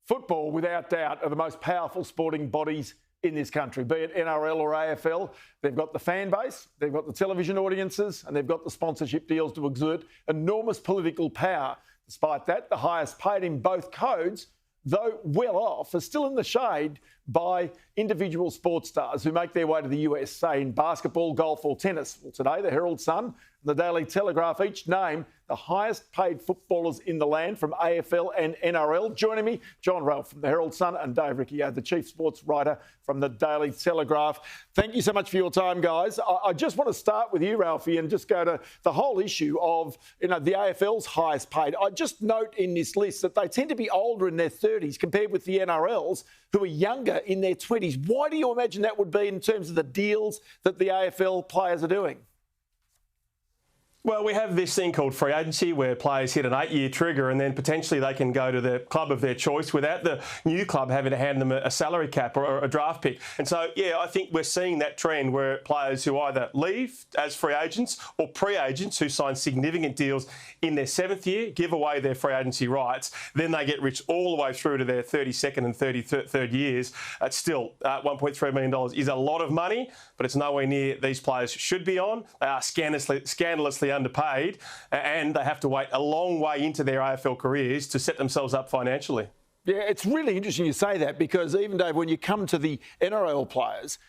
Football, without doubt, are the most powerful sporting bodies in this country, be it NRL or AFL. They've got the fan base, they've got the television audiences, and they've got the sponsorship deals to exert enormous political power. Despite that, the highest paid in both codes, though well off, are still in the shade by individual sports stars who make their way to the US, say in basketball, golf or tennis. Well, today, the Herald Sun and the Daily Telegraph each name the highest paid footballers in the land from AFL and NRL. Joining me, John Ralph from the Herald Sun and Dave Ricciardo, the chief sports writer from the Daily Telegraph. Thank you so much for your time, guys. I just want to start with you, Ralphie, and just go to the whole issue of, the AFL's highest paid. I just note in this list that they tend to be older in their 30s compared with the NRLs, who are younger in their 20s. Why do you imagine that would be in terms of the deals that the AFL players are doing? Well, we have this thing called free agency where players hit an 8-year trigger and then potentially they can go to the club of their choice without the new club having to hand them a salary cap or a draft pick. And so, yeah, I think we're seeing that trend where players who either leave as free agents or pre-agents who sign significant deals in their 7th year, give away their free agency rights, then they get rich all the way through to their 32nd and 33rd years. It's still $1.3 million is a lot of money, but it's nowhere near these players should be on. They are scandalously underpaid, and they have to wait a long way into their AFL careers to set themselves up financially. Yeah, it's really interesting you say that because even, Dave, when you come to the NRL players,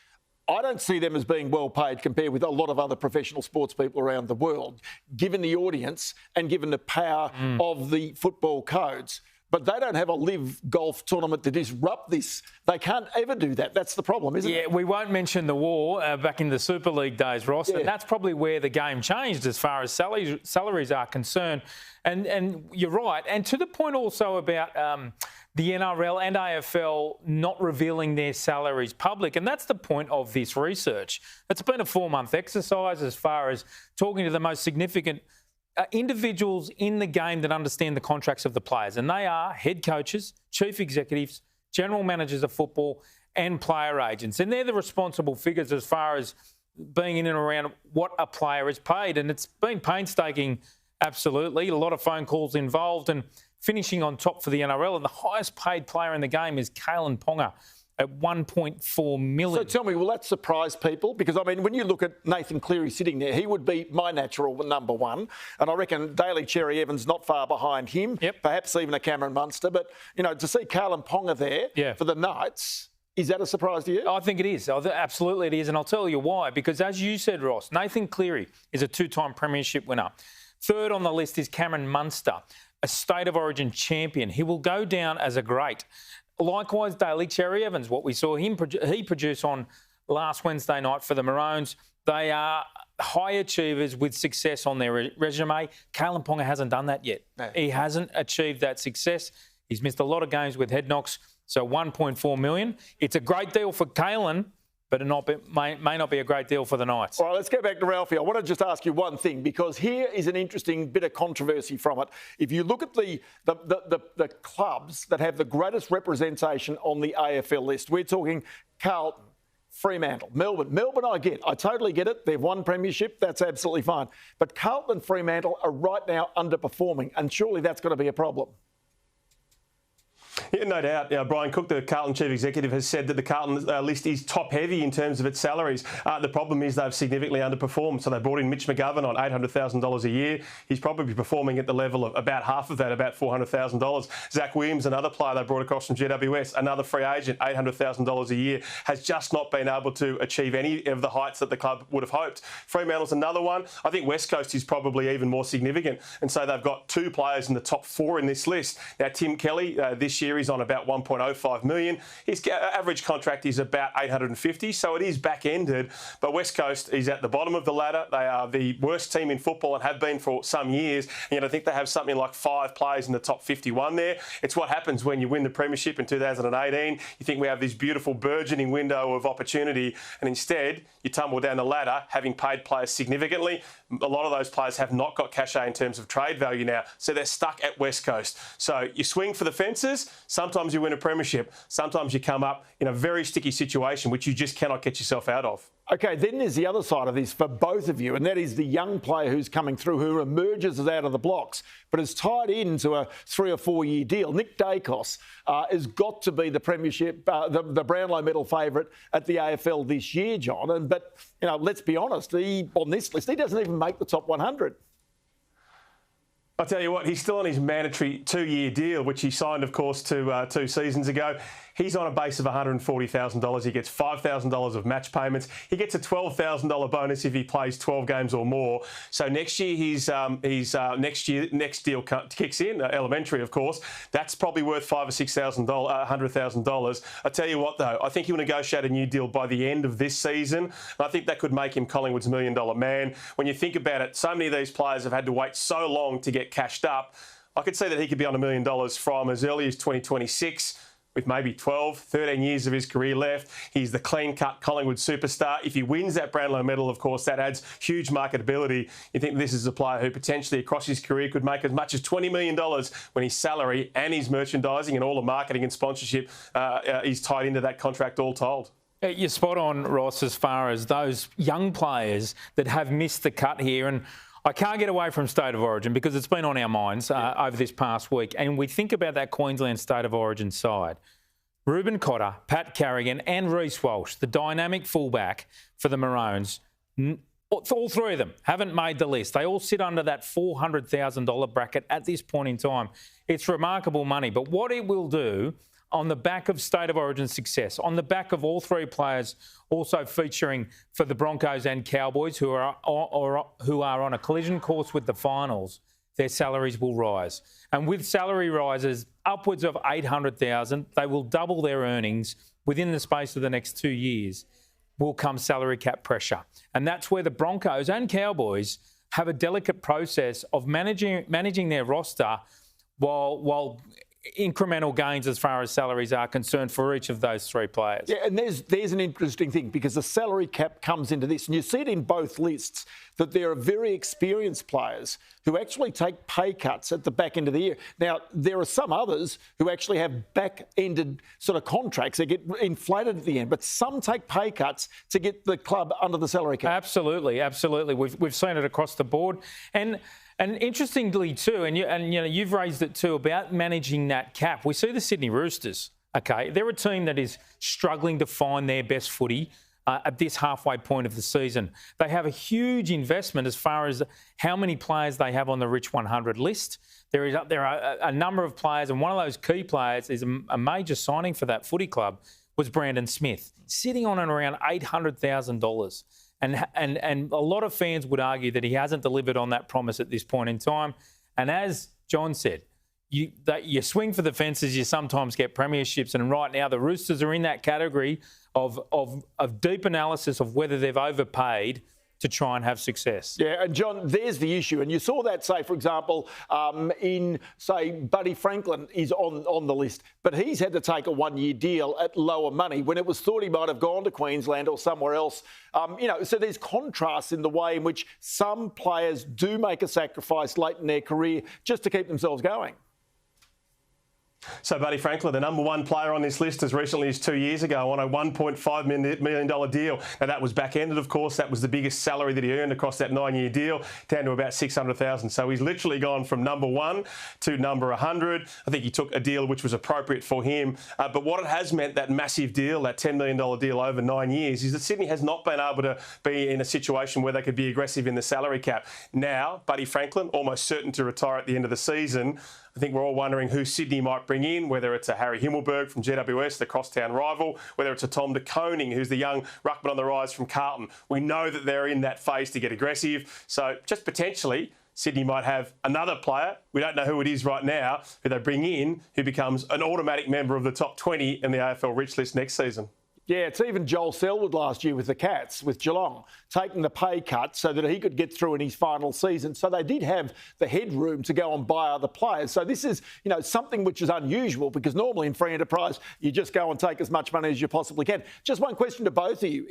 I don't see them as being well paid compared with a lot of other professional sports people around the world, given the audience and given the power of the football codes. But they don't have a live golf tournament to disrupt this. They can't ever do that. That's the problem, isn't it? Yeah, we won't mention the war back in the Super League days, Ross, and that's probably where the game changed as far as salaries are concerned. And you're right. And to the point also about the NRL and AFL not revealing their salaries public, and that's the point of this research. It's been a 4-month exercise as far as talking to the most significant individuals in the game that understand the contracts of the players, and they are head coaches, chief executives, general managers of football and player agents. And they're the responsible figures as far as being in and around what a player is paid. And it's been painstaking, absolutely. A lot of phone calls involved and finishing on top for the NRL. And the highest paid player in the game is Kalyn Ponga at $1.4 million. So tell me, will that surprise people? Because, I mean, when you look at Nathan Cleary sitting there, he would be my natural number one. And I reckon Daly Cherry Evans not far behind him, perhaps even a Cameron Munster. But, to see Kalyn Ponga there for the Knights, is that a surprise to you? I think it is. Absolutely it is. And I'll tell you why. Because as you said, Ross, Nathan Cleary is a 2-time premiership winner. Third on the list is Cameron Munster, a State of Origin champion. He will go down as a great. Likewise, Daly Cherry Evans, what we saw he produce on last Wednesday night for the Maroons. They are high achievers with success on their resume. Kalyn Ponga hasn't done that yet. No. He hasn't achieved that success. He's missed a lot of games with head knocks, so $1.4 million. It's a great deal for Kalyn, but it may not be a great deal for the Knights. All right, let's go back to Ralphie. I want to just ask you one thing, because here is an interesting bit of controversy from it. If you look at the clubs that have the greatest representation on the AFL list, we're talking Carlton, Fremantle, Melbourne. Melbourne, I totally get it. They've won premiership. That's absolutely fine. But Carlton and Fremantle are right now underperforming, and surely that's going to be a problem. Yeah, no doubt. Brian Cook, the Carlton chief executive, has said that the Carlton list is top-heavy in terms of its salaries. The problem is they've significantly underperformed. So they brought in Mitch McGovern on $800,000 a year. He's probably performing at the level of about half of that, about $400,000. Zach Williams, another player they brought across from GWS, another free agent, $800,000 a year, has just not been able to achieve any of the heights that the club would have hoped. Fremantle's another one. I think West Coast is probably even more significant. And so they've got 2 players in the top 4 in this list. Now, Tim Kelly, this year, is on about $1.05 million. His average contract is about $850,000, so it is back-ended. But West Coast is at the bottom of the ladder. They are the worst team in football and have been for some years. And yet I think they have something like 5 players in the top 51 there. It's what happens when you win the premiership in 2018. You think we have this beautiful burgeoning window of opportunity, and instead you tumble down the ladder, having paid players significantly. A lot of those players have not got cachet in terms of trade value now, so they're stuck at West Coast. So you swing for the fences. Sometimes you win a premiership. Sometimes you come up in a very sticky situation, which you just cannot get yourself out of. Okay, then there's the other side of this for both of you, and that is the young player who's coming through, who emerges as out of the blocks, but is tied into a 3 or 4 year deal. Nick Dacos has got to be the premiership, the Brownlow medal favourite at the AFL this year, John. But let's be honest, on this list, he doesn't even make the top 100. I'll tell you what, he's still on his mandatory 2-year deal, which he signed, of course, 2 seasons ago. He's on a base of $140,000. He gets $5,000 of match payments. He gets a $12,000 bonus if he plays 12 games or more. So next year, next deal kicks in, elementary, of course. That's probably worth $5,000 or $100,000. I tell you what, though, I think he'll negotiate a new deal by the end of this season. And I think that could make him Collingwood's $1 million man. When you think about it, so many of these players have had to wait so long to get cashed up. I could see that he could be on $1 million from as early as 2026. With maybe 12, 13 years of his career left. He's the clean-cut Collingwood superstar. If he wins that Brownlow medal, of course, that adds huge marketability. You think this is a player who potentially across his career could make as much as $20 million when his salary and his merchandising and all the marketing and sponsorship is tied into that contract all told. You're spot on, Ross, as far as those young players that have missed the cut here. And I can't get away from State of Origin because it's been on our minds over this past week. And we think about that Queensland State of Origin side. Reuben Cotter, Pat Carrigan and Reece Walsh, the dynamic fullback for the Maroons, all three of them haven't made the list. They all sit under that $400,000 bracket at this point in time. It's remarkable money. But what it will do on the back of State of Origin success, on the back of all three players also featuring for the Broncos and Cowboys who are on a collision course with the finals, their salaries will rise. And with salary rises upwards of $800,000, they will double their earnings within the space of the next 2 years, will come salary cap pressure. And that's where the Broncos and Cowboys have a delicate process of managing their roster while incremental gains as far as salaries are concerned for each of those three players. Yeah, and there's an interesting thing because the salary cap comes into this, and you see it in both lists, that there are very experienced players who actually take pay cuts at the back end of the year. Now, there are some others who actually have back-ended sort of contracts. They get inflated at the end, but some take pay cuts to get the club under the salary cap. Absolutely, absolutely. We've seen it across the board. And interestingly too, and you've raised it too about managing that cap. We see the Sydney Roosters. Okay, they're a team that is struggling to find their best footy at this halfway point of the season. They have a huge investment as far as how many players they have on the Rich 100 list. There are a number of players, and one of those key players is a major signing for that footy club was Brandon Smith, sitting on around $800,000. And a lot of fans would argue that he hasn't delivered on that promise at this point in time. And as John said, you swing for the fences, you sometimes get premierships. And right now, the Roosters are in that category of deep analysis of whether they've overpaid to try and have success. Yeah, and John, there's the issue. And you saw that, say, for example, Buddy Franklin is on the list, but he's had to take a 1-year deal at lower money when it was thought he might have gone to Queensland or somewhere else. So there's contrasts in the way in which some players do make a sacrifice late in their career just to keep themselves going. So Buddy Franklin, the number one player on this list as recently as 2 years ago on a $1.5 million deal. Now that was back-ended, of course. That was the biggest salary that he earned across that 9-year deal, down to about $600,000. So he's literally gone from number 1 to number 100. I think he took a deal which was appropriate for him. But what it has meant, that massive deal, that $10 million deal over 9 years, is that Sydney has not been able to be in a situation where they could be aggressive in the salary cap. Now, Buddy Franklin, almost certain to retire at the end of the season. I think we're all wondering who Sydney might bring in, whether it's a Harry Himmelberg from GWS, the crosstown rival, whether it's a Tom de Koning, who's the young ruckman on the rise from Carlton. We know that they're in that phase to get aggressive. So just potentially, Sydney might have another player, we don't know who it is right now, who they bring in, who becomes an automatic member of the top 20 in the AFL Rich list next season. Yeah, it's even Joel Selwood last year with the Cats, with Geelong, taking the pay cut so that he could get through in his final season. So they did have the headroom to go and buy other players. So this is, something which is unusual because normally in free enterprise, you just go and take as much money as you possibly can. Just one question to both of you.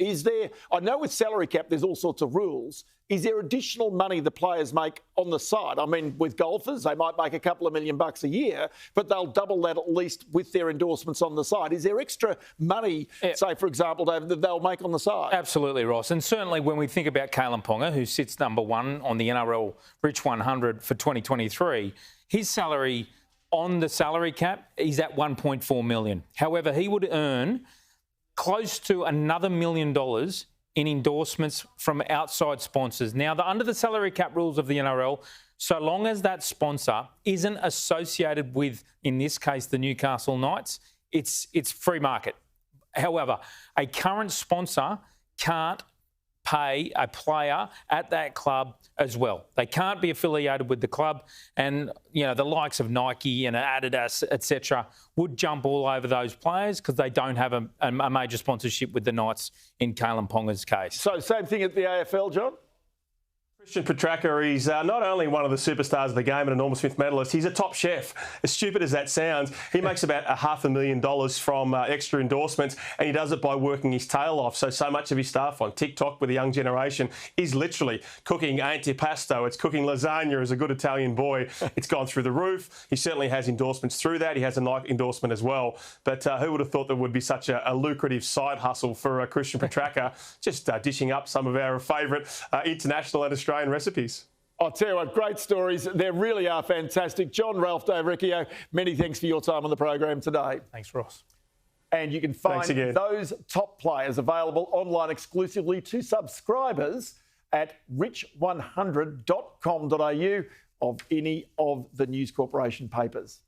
I know with salary cap, there's all sorts of rules. Is there additional money the players make on the side? I mean, with golfers, they might make a couple of $1 million a year, but they'll double that at least with their endorsements on the side. Is there extra money, say, say, for example, David, that they'll make on the side. Absolutely, Ross. And certainly when we think about Kalen Ponga, who sits number 1 on the NRL Rich 100 for 2023, his salary on the salary cap is at $1.4 million. However, he would earn close to another $1 million in endorsements from outside sponsors. Now, under the salary cap rules of the NRL, so long as that sponsor isn't associated with, in this case, the Newcastle Knights, it's free market. However, a current sponsor can't pay a player at that club as well. They can't be affiliated with the club, and the likes of Nike and Adidas, etc., would jump all over those players because they don't have a major sponsorship with the Knights in Kalen Ponga's case. So same thing at the AFL, John? Christian Petracca, he's not only one of the superstars of the game and a Norman Smith medalist, he's a top chef. As stupid as that sounds, he makes about $500,000 from extra endorsements, and he does it by working his tail off. So much of his stuff on TikTok with the young generation is literally cooking antipasto. It's cooking lasagna as a good Italian boy. It's gone through the roof. He certainly has endorsements through that. He has a Nike endorsement as well. But who would have thought there would be such a lucrative side hustle for Christian Petracca, just dishing up some of our favourite international and Australian recipes. I'll tell you what, great stories. They really are fantastic. John, Ralph, Dave Riccio, many thanks for your time on the program today. Thanks, Ross. And you can find those top players available online exclusively to subscribers at rich100.com.au of any of the News Corporation papers.